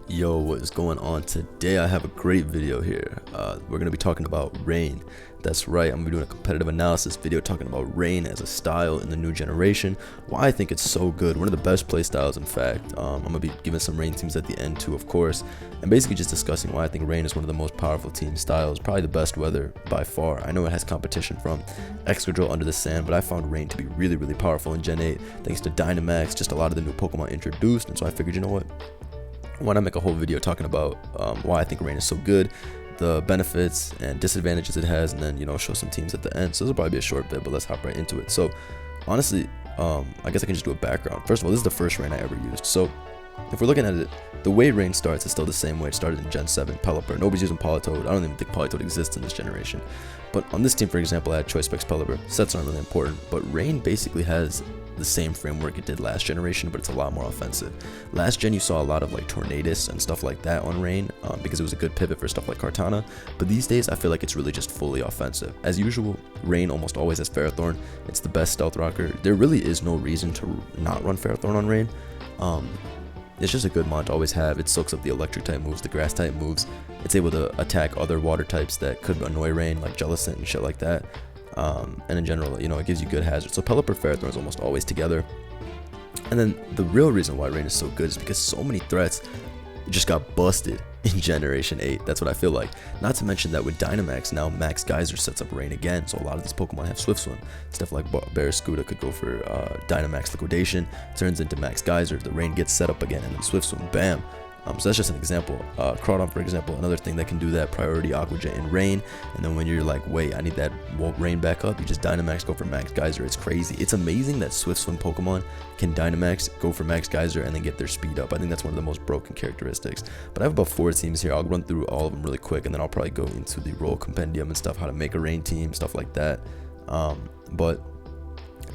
Yo, what is going on? Today I have a great video here. We're going to be talking about Rain. That's right, I'm going to be doing a competitive analysis video talking about Rain as a style in the new generation, why I think it's so good, one of the best play styles in fact. I'm going to be giving some Rain teams at the end too, of course, and basically just discussing why I think Rain is one of the most powerful team styles, probably the best weather by far. I know it has competition from Excadrill, Under the Sand, but I found Rain to be really powerful in Gen 8 thanks to Dynamax, just a lot of the new Pokemon introduced, and so I figured, you know what? Why not make a whole video talking about why I think Rain is so good, the benefits and disadvantages it has, and then, you know, show some teams at the end. So this will probably be a short bit, but let's hop right into it. So honestly, I guess I can just do a background. First of all, this is the first Rain I ever used. So if we're looking at it, the way Rain starts is still the same way it started in Gen 7, Pelipper. Nobody's using Politoed. I don't even think Politoed exists in this generation. But on this team, for example, I had Choice Specs Pelipper. Sets aren't really important, but Rain basically has the same framework it did last generation, but it's a lot more offensive. Last gen you saw a lot of like Tornadus and stuff like that on Rain because it was a good pivot for stuff like Kartana, but these days I feel like it's really just fully offensive. As usual, Rain almost always has Ferrothorn. It's the best stealth rocker. There really is no reason to not run Ferrothorn on Rain. It's just a good mod to always have. It soaks up the electric type moves, the grass type moves. It's able to attack other water types that could annoy Rain, like Jellicent and shit like that. And in general, you know, it gives you good hazards. So Pelipper Ferrothorn is almost always together. And then the real reason why Rain is so good is because so many threats just got busted in Generation 8. That's what I feel like. Not to mention that with Dynamax, now Max Geyser sets up Rain again. So a lot of these Pokemon have Swift Swim. Stuff like Barraskewda could go for Dynamax Liquidation, turns into Max Geyser. The Rain gets set up again, and then Swift Swim, bam. So that's just an example. Crawdon, for example, another thing that can do that, priority Aqua Jet in Rain, and then when you're like, wait, I need that Rain back up, you just Dynamax, go for Max Geyser. It's crazy. It's amazing that Swift Swim Pokemon can Dynamax, go for Max Geyser, and then get their speed up. I think that's one of the most broken characteristics. But I have about 4 teams here. I'll run through all of them really quick, and then I'll probably go into the role compendium and stuff, how to make a Rain team, stuff like that. But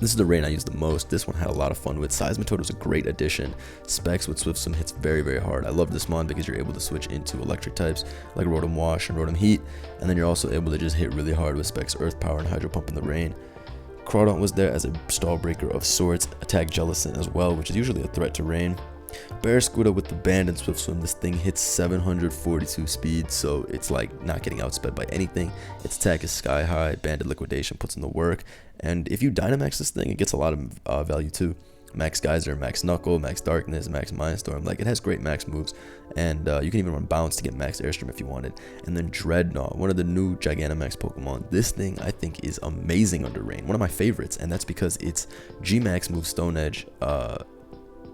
this is the Rain I use the most. This one had a lot of fun with. Seismitoad was a great addition. Specs with Swift Swim hits very hard. I love this mon because you're able to switch into electric types like Rotom Wash and Rotom Heat, and then you're also able to just hit really hard with Specs Earth Power and Hydro Pump in the Rain. Crawdon was there as a stall breaker of sorts, attack Jellicent as well, which is usually a threat to Rain. Barraskewda with the Band and Swift Swim, this thing hits 742 speed, so it's like not getting outsped by anything. Its attack is sky high, Banded Liquidation puts in the work, and if you Dynamax this thing, it gets a lot of value too. Max Geyser, Max Knuckle, Max Darkness, Max Mindstorm, like it has great max moves, and you can even run Bounce to get Max Airstream if you wanted. And then Dreadnought, one of the new Gigantamax Pokemon. This thing I think is amazing under Rain, one of my favorites, and that's because its G-Max moves Stone Edge.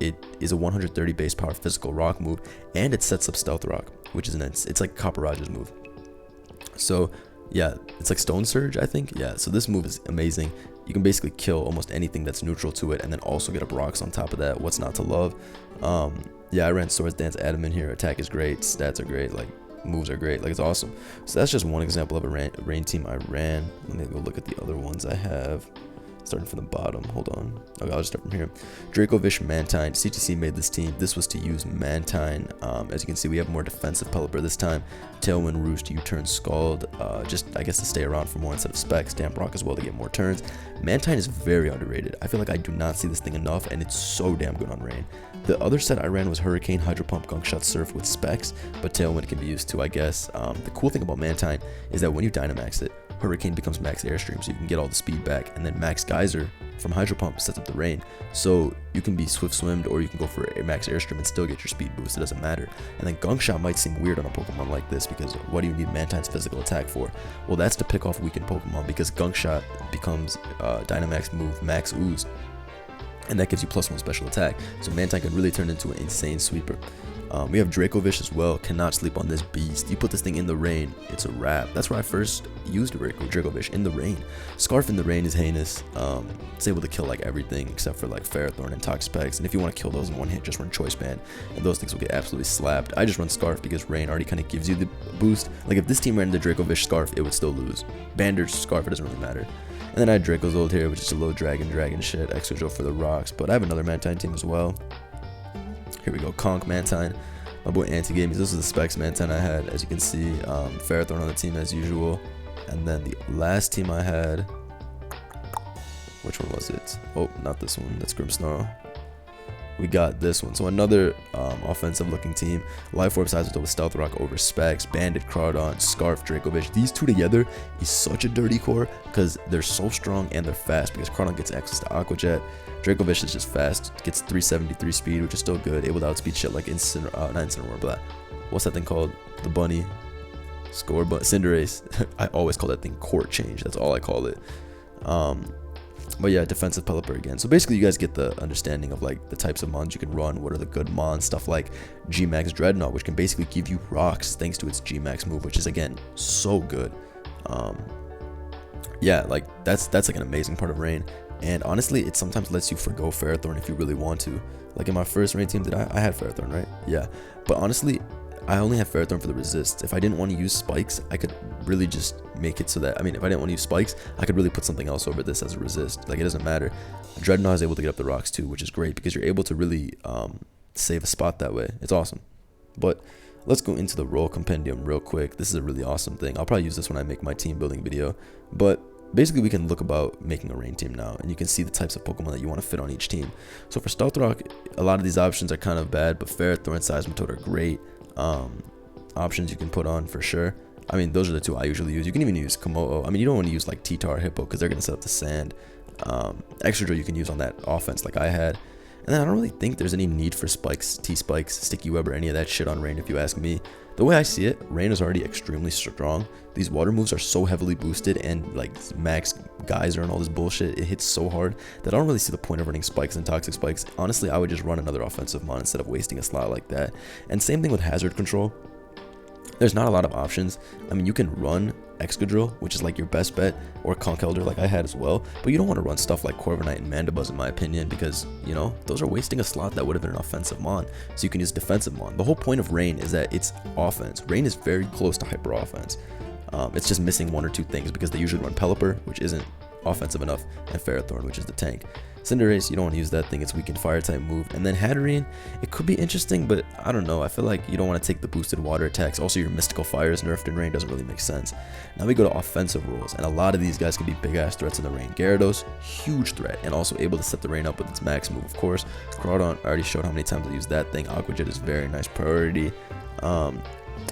It is a 130 base power physical rock move, and it sets up Stealth Rock, which is it's like Copperaj's move. So yeah, it's like Stone Surge, I think. Yeah, so this move is amazing. You can basically kill almost anything that's neutral to it, and then also get up rocks on top of that. What's not to love? Yeah, I ran Swords Dance Adamant here. Attack is great, stats are great, like moves are great, like it's awesome. So that's just one example of a rain team I ran. Let me go look at the other ones I have. Starting from the bottom, hold on. Okay, I'll just start from here. Dracovish, Mantine. CTC made this team. This was to use Mantine. As you can see, we have more defensive Pelipper this time. Tailwind, Roost, U-Turn, Scald. Just, I guess, to stay around for more instead of Specs. Damp Rock as well to get more turns. Mantine is very underrated. I feel like I do not see this thing enough, and it's so damn good on Rain. The other set I ran was Hurricane, Hydro Pump, Gunk Shot, Surf with Specs, but Tailwind can be used too, I guess. The cool thing about Mantine is that when you Dynamax it, Hurricane becomes Max Airstream, so you can get all the speed back, and then Max Geyser from Hydro Pump sets up the Rain, so you can be Swift Swimmed or you can go for a Max Airstream and still get your speed boost. It doesn't matter. And then Gunk Shot might seem weird on a Pokemon like this because what do you need Mantine's physical attack for? Well, that's to pick off weakened Pokemon because Gunk Shot becomes Dynamax move Max Ooze, and that gives you +1 special attack. So Mantine can really turn into an insane sweeper. We have Dracovish as well. Cannot sleep on this beast. You put this thing in the Rain, it's a wrap. That's where I first used Dracovish, in the Rain. Scarf in the Rain is heinous. It's able to kill like everything except for like Ferrothorn and Toxapex. And if you want to kill those in one hit, just run Choice Band, and those things will get absolutely slapped. I just run Scarf because Rain already kind of gives you the boost. Like if this team ran the Dracovish Scarf, it would still lose. Bandage Scarf, it doesn't really matter. And then I had Dracozold here, which is a low dragon shit. Excadrill for the rocks. But I have another Mantine team as well. Here we go, Conk Mantine. My boy Anti gave me. This is the Specs Mantine I had. As you can see, Ferrothorn on the team as usual. And then the last team I had, which one was it? Oh, not this one. That's Grimmsnarl. we got this one. So another offensive looking team. Life Orb Seismitoad with Stealth Rock over Specs, Bandit, Crawdon, Scarf, Dracovish. These two together is such a dirty core because they're so strong and they're fast, because Crawdon gets access to Aqua Jet. Dracovish is just fast, gets 373 speed, which is still good, able to outspeed shit like not Incineroar, but what's that thing called? The bunny. Score, but Cinderace. I always call that thing Court Change. That's all I call it. But yeah, defensive Pelipper again. So basically you guys get the understanding of like the types of mons you can run, what are the good mons, stuff like G-Max Dreadnought, which can basically give you rocks thanks to its G-Max move, which is again so good. Yeah, like that's like an amazing part of Rain. And honestly, it sometimes lets you forgo Ferrothorn if you really want to. Like in my first Rain team, I had Ferrothorn, right? Yeah. But honestly, I only have Ferrothorn for the resists. If I didn't want to use spikes, I could really just make it so that, I mean, if I didn't want to use spikes, I could really put something else over this as a resist. Like, it doesn't matter. Dreadnought is able to get up the rocks too, which is great because you're able to really save a spot that way. It's awesome. But let's go into the role compendium real quick. This is a really awesome thing. I'll probably use this when I make my team building video. But basically, we can look about making a Rain team now, and you can see the types of Pokemon that you want to fit on each team. So for Stealth Rock, a lot of these options are kind of bad, but Ferrothorn and Seismitoad are great options you can put on for sure. I mean, those are the two I usually use. You can even use Komodo. I mean, you don't want to use like T-Tar, Hippo, because they're going to set up the sand. Excadrill you can use on that offense like I had. And then I don't really think there's any need for spikes, T-Spikes, Sticky Web, or any of that shit on Rain if you ask me. The way I see it, Rain is already extremely strong. These water moves are so heavily boosted, and like Max Geyser and all this bullshit, it hits so hard that I don't really see the point of running spikes and toxic spikes. Honestly, I would just run another offensive mon instead of wasting a slot like that. And same thing with hazard control. There's not a lot of options. I mean, you can run Excadrill, which is like your best bet, or Conkeldurr like I had as well, but you don't want to run stuff like Corviknight and Mandibuzz in my opinion, because, you know, those are wasting a slot that would have been an offensive mon, so you can use defensive mon. The whole point of Rain is that it's offense. Rain is very close to hyper offense. It's just missing one or two things because they usually run Pelipper, which isn't offensive enough, and Ferrothorn, which is the tank. Cinderace, you don't want to use that thing, it's weak in fire type move. And then Hatterene, it could be interesting, but I don't know, I feel like you don't want to take the boosted water attacks. Also, your mystical fire is nerfed in Rain, doesn't really make sense. Now we go to offensive rules, and a lot of these guys can be big ass threats in the Rain. Gyarados, huge threat, and also able to set the Rain up with its max move, of course. Crawdon, I already showed how many times I use that thing. Aqua Jet is very nice priority. I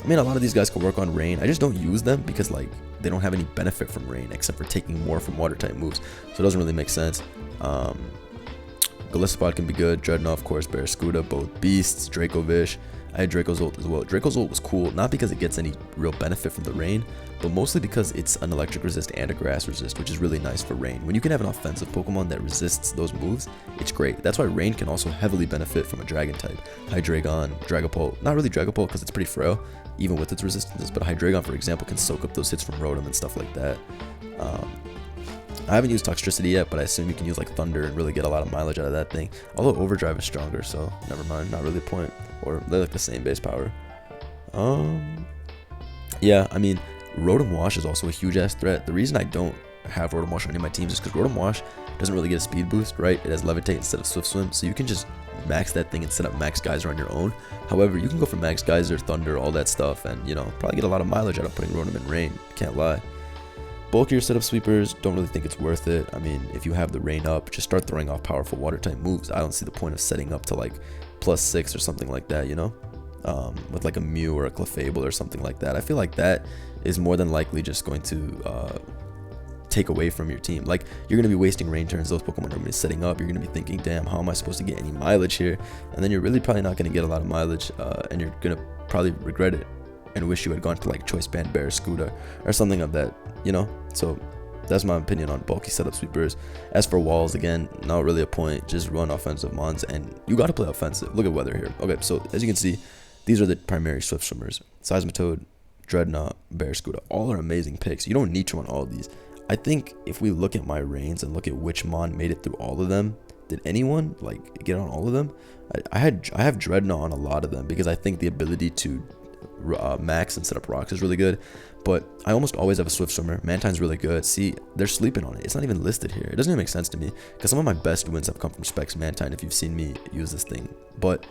mean, a lot of these guys can work on Rain. I just don't use them because like they don't have any benefit from Rain except for taking more from water type moves, so it doesn't really make sense. Golisopod can be good. Dreadnought, of course. Barraskewda, both beasts. Dracovish. I had Dracozolt as well. Dracozolt was cool, not because it gets any real benefit from the Rain, but mostly because it's an electric resist and a grass resist, which is really nice for Rain. When you can have an offensive Pokemon that resists those moves, it's great. That's why Rain can also heavily benefit from a Dragon type. Hydreigon, Dragapult, not really Dragapult because it's pretty frail, even with its resistances, but Hydreigon, for example, can soak up those hits from Rotom and stuff like that. I haven't used Toxtricity yet, but I assume you can use like Thunder and really get a lot of mileage out of that thing. Although Overdrive is stronger, so never mind, not really a point. Or they're like the same base power. Yeah, I mean, Rotom Wash is also a huge ass threat. The reason I don't have Rotom Wash on any of my teams is because Rotom Wash doesn't really get a speed boost, right? It has Levitate instead of Swift Swim, so you can just max that thing and set up Max Geyser on your own. However, you can go for Max Geyser, Thunder, all that stuff, and, you know, probably get a lot of mileage out of putting Rotom in Rain, can't lie. Bulkier setup sweepers, don't really think it's worth it. I mean, if you have the Rain up, just start throwing off powerful water type moves. I don't see the point of setting up to like +6 or something like that, you know, with like a Mew or a Clefable or something like that. I feel like that is more than likely just going to take away from your team. Like, you're going to be wasting Rain turns. Those Pokemon are going to be setting up. You're going to be thinking, damn, how am I supposed to get any mileage here? And then you're really probably not going to get a lot of mileage, and you're going to probably regret it and wish you had gone to like Choice Band Barraskewda or something of that, you know. So that's my opinion on bulky setup sweepers. As for walls, again, not really a point. Just run offensive mons, and you got to play offensive. Look at weather here. Okay, so as you can see, these are the primary Swift Swimmers: Seismitoad, Dreadnought, Barraskewda. All are amazing picks. You don't need to run all of these. I think if we look at my Rains and look at which mon made it through all of them, did anyone like get on all of them? I have Dreadnought on a lot of them because I think the ability to max and set up rocks is really good, but I almost always have a Swift Swimmer. Mantine's really good. See, they're sleeping on it. It's not even listed here. It doesn't even make sense to me because some of my best wins have come from Specs Mantine if you've seen me use this thing. But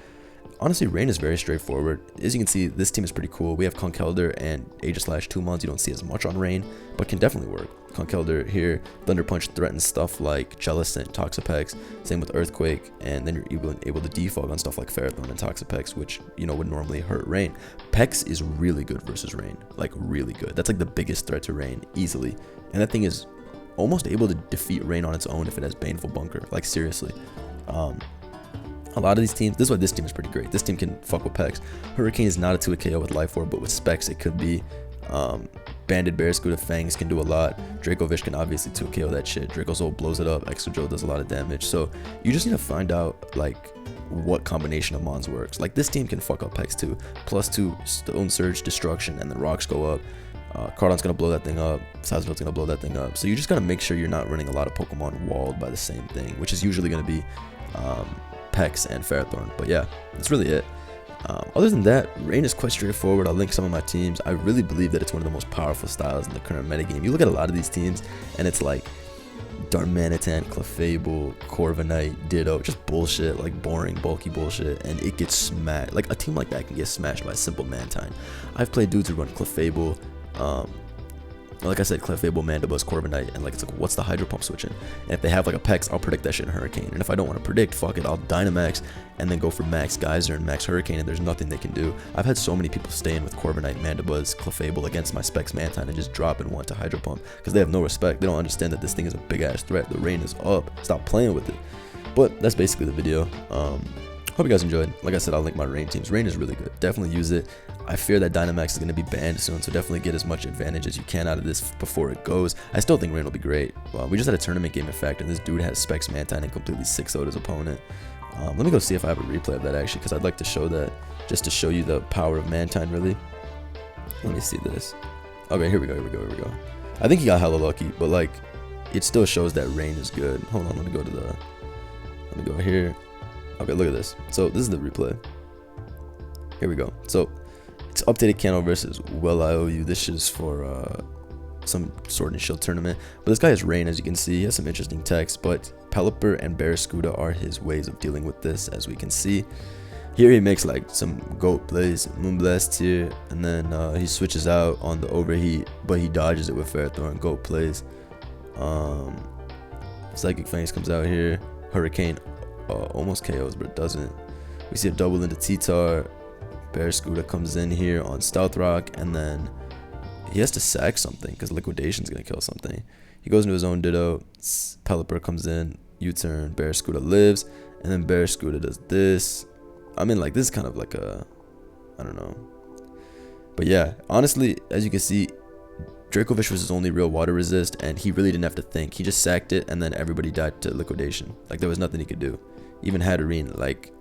honestly, Rain is very straightforward. As you can see, this team is pretty cool. We have Conkeldurr and Aegislash, 2 mons you don't see as much on Rain, but can definitely work. Conkeldurr here. Thunder Punch threatens stuff like Jellicent, Toxapex, same with Earthquake, and then you're able to defog on stuff like Ferrothorn and Toxapex, which, you know, would normally hurt Rain. Pex is really good versus Rain, like really good. That's like the biggest threat to Rain, easily. And that thing is almost able to defeat Rain on its own if it has Baneful Bunker, like seriously. A lot of these teams, this is why this team is pretty great. This team can fuck with Pex. Hurricane is not a 2-hit KO with Life Orb, but with Specs it could be. Banded Barraskewda Fangs can do a lot. Dracovish can obviously 2 KO that shit. Dracozolt blows it up. Exojo does a lot of damage. So you just need to find out like what combination of mons works. Like this team can fuck up Pex too. +2 Stone Surge, Destruction, and then rocks go up. Cardon's gonna blow that thing up. Sazerville's gonna blow that thing up. So you just gotta make sure you're not running a lot of Pokemon walled by the same thing, which is usually gonna be Pex and Ferrothorn. But yeah, that's really it. Other than that, Rain is quite straightforward. I'll link some of my teams. I really believe that it's one of the most powerful styles in the current metagame. You look at a lot of these teams, and it's like Darmanitan, Clefable, Corviknight, Ditto, just bullshit, like boring, bulky bullshit, and it gets smashed. Like a team like that can get smashed by a simple Mantine. I've played dudes who run Clefable, like I said, Clefable, Mandibuzz, Corviknight, and like it's like, what's the Hydro Pump switching? And if they have like a Pex, I'll predict that shit in Hurricane. And if I don't want to predict, fuck it, I'll Dynamax and then go for Max Geyser and Max Hurricane, and there's nothing they can do. I've had so many people stay in with Corviknight, Mandibuzz, Clefable against my Specs Mantine and just drop and want to Hydro Pump because they have no respect. They don't understand that this thing is a big ass threat. The Rain is up. Stop playing with it. But that's basically the video. Hope you guys enjoyed. Like I said, I'll link my Rain teams. Rain is really good. Definitely use it. I fear that Dynamax is going to be banned soon, so definitely get as much advantage as you can out of this before it goes. I still think Rain will be great. We just had a tournament game, in fact, and this dude has Specs Mantine and completely 6-0'd his opponent. Let me go see if I have a replay of that, actually, because I'd like to show that, just to show you the power of Mantine, really. Let me see this. Okay, here we go. I think he got hella lucky, but, like, it still shows that Rain is good. Hold on, let me go here. Okay, look at this. So, this is the replay. Here we go. So, it's updated Kanto versus Well I Owe You. This is for some Sword and Shield tournament. But this guy has Rain, as you can see. He has some interesting text, but Pelipper and Barraskewda are his ways of dealing with this, as we can see. Here he makes like some goat plays, Moonblast here, and then he switches out on the Overheat, but he dodges it with Ferrothorn, goat plays. Psychic Fangs comes out here. Hurricane almost KOs, but it doesn't. We see a double into T-Tar. Barraskewda comes in here on Stealth Rock, and then he has to sack something because Liquidation's gonna kill something. He goes into his own Ditto. Pelipper comes in, U-turn, Barraskewda lives, and then Barraskewda does this. I mean, like, this is kind of like a, I don't know. But yeah, honestly, as you can see, Dracovish was his only real water resist, and he really didn't have to think. He just sacked it, and then everybody died to Liquidation. Like, there was nothing he could do. Even Hatterene, like,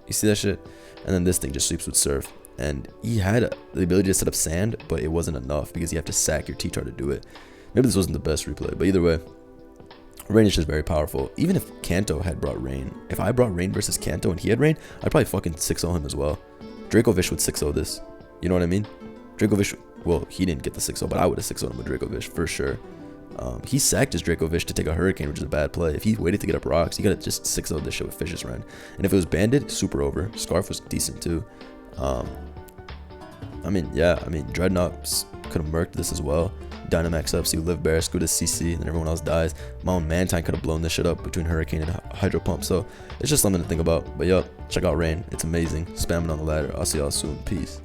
you see that shit? And then this thing just sweeps with Surf. And he had the ability to set up Sand, but it wasn't enough because you have to sack your T-Tar to do it. Maybe this wasn't the best replay, but either way, Rain is just very powerful. Even if Kanto had brought Rain, if I brought Rain versus Kanto and he had Rain, I'd probably fucking 6-0 him as well. Dracovish would 6-0 this. You know what I mean? Dracovish, well, he didn't get the 6-0, but I would have 6-0'd him with Dracovish for sure. He sacked his Dracovish to take a Hurricane, which is a bad play. If he waited to get up rocks, he could have just 6-0'd this shit with Fishious Rend. And if it was banded, super over. Scarf was decent too. I mean, yeah, I mean, Dreadnought could have murked this as well. Dynamax up, so you live Barraskewda, CC, and then everyone else dies. My own Mantine could have blown this shit up between Hurricane and Hydro Pump, so it's just something to think about. But yo, check out Rain, it's amazing. Spamming on the ladder. I'll see y'all soon. Peace.